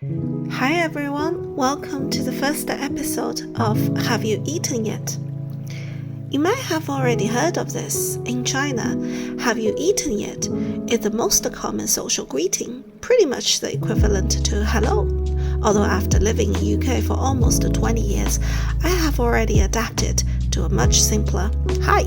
Hi everyone, welcome to the first episode of Have You Eaten Yet? You might have already heard of this. In China, have you eaten yet is the most common social greeting, pretty much the equivalent to hello. Although after living in UK for almost 20 years, I have already adapted to a much simpler hi.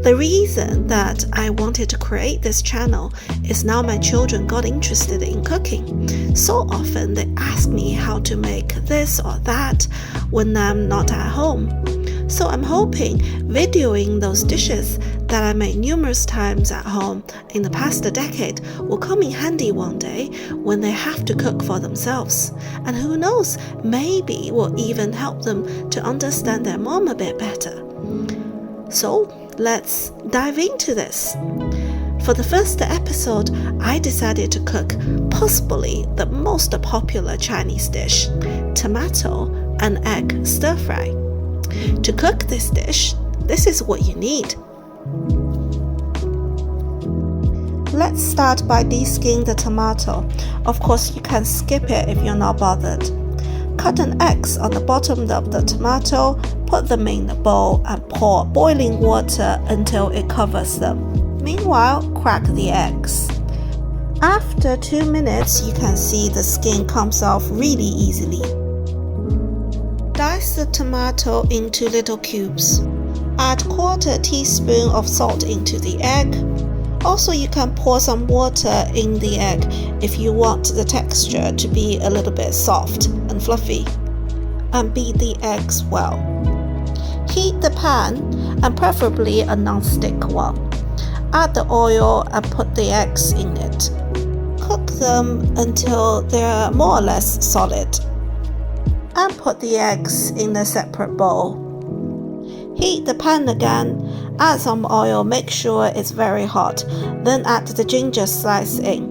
The reason that I wanted to create this channel is now my children got interested in cooking. So often they ask me how to make this or that when I'm not at home. So I'm hoping videoing those dishes that I made numerous times at home in the past decade will come in handy one day when they have to cook for themselves. And who knows, maybe will even help them to understand their mom a bit better. So let's dive into this. For the first episode, I decided to cook possibly the most popular Chinese dish, tomato and egg stir fry. To cook this dish, this is what you need. Let's start by de-skinning the tomato. Of course, you can skip it if you're not bothered. Cut an eggs on the bottom of the tomato, put them in the bowl and pour boiling water until it covers them. Meanwhile, crack the eggs. After 2 minutes, you can see the skin comes off really easily. Dice the tomato into little cubes. Add 1/4 teaspoon of salt into the egg. Also, you can pour some water in the egg if you want the texture to be a little bit soft and fluffy. And beat the eggs well. Heat the pan, and preferably a non-stick one. Add the oil and put the eggs in it. Cook them until they're more or less solid. And put the eggs in a separate bowl. Heat the pan again, add some oil, make sure it's very hot, then add the ginger slice in.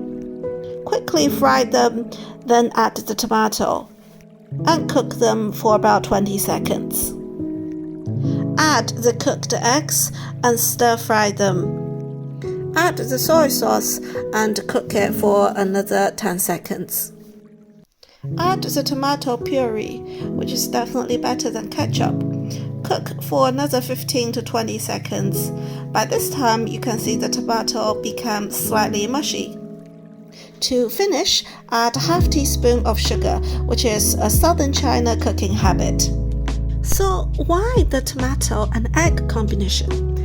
Quickly fry them, then add the tomato, and cook them for about 20 seconds. Add the cooked eggs and stir fry them. Add the soy sauce and cook it for another 10 seconds. Add the tomato puree, which is definitely better than ketchup. Cook for another 15 to 20 seconds. By this time, you can see the tomato become slightly mushy. To finish, add 1/2 teaspoon of sugar, which is a southern China cooking habit. So why the tomato and egg combination?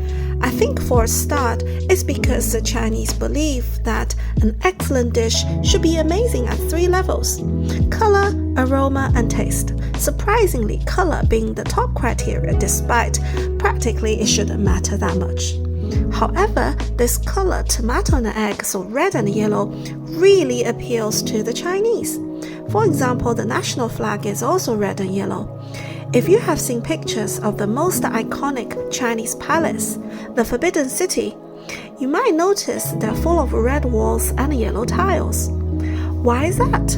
I think for a start, it's because the Chinese believe that an excellent dish should be amazing at 3 levels: color, aroma, and taste. Surprisingly, color being the top criteria, despite practically it shouldn't matter that much. However, this color, tomato and egg, so red and yellow, really appeals to the Chinese. For example, the national flag is also red and yellow. If you have seen pictures of the most iconic Chinese palace, the Forbidden City, you might notice they're full of red walls and yellow tiles. Why is that?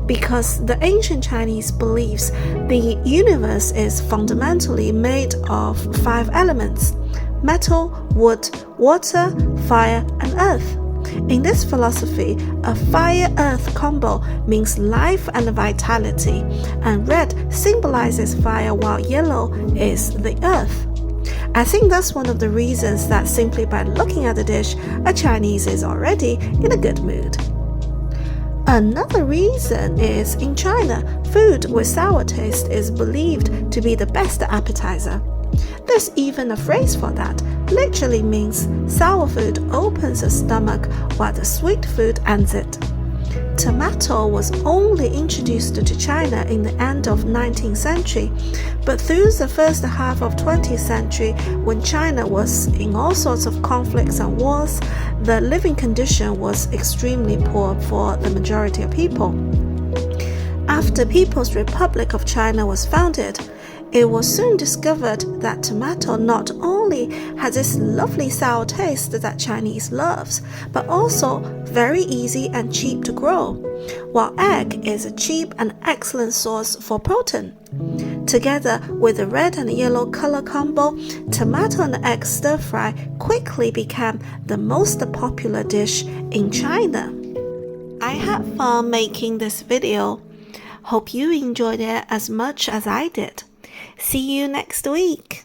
Because the ancient Chinese believes the universe is fundamentally made of 5 elements: metal, wood, water, fire, and earth. In this philosophy, a fire-earth combo means life and vitality, and red symbolizes fire while yellow is the earth. I think that's one of the reasons that simply by looking at the dish, a Chinese is already in a good mood. Another reason is in China, food with sour taste is believed to be the best appetizer. There's even a phrase for that. Literally means sour food opens the stomach while the sweet food ends it. Tomato was only introduced to China in the end of 19th century, but through the first half of 20th century, when China was in all sorts of conflicts and wars, the living condition was extremely poor for the majority of people. After People's Republic of China was founded, it was soon discovered that tomato not only has this lovely sour taste that Chinese loves, but also very easy and cheap to grow, while egg is a cheap and excellent source for protein. Together with the red and yellow color combo, tomato and egg stir fry quickly became the most popular dish in China. I had fun making this video. Hope you enjoyed it as much as I did. See you next week.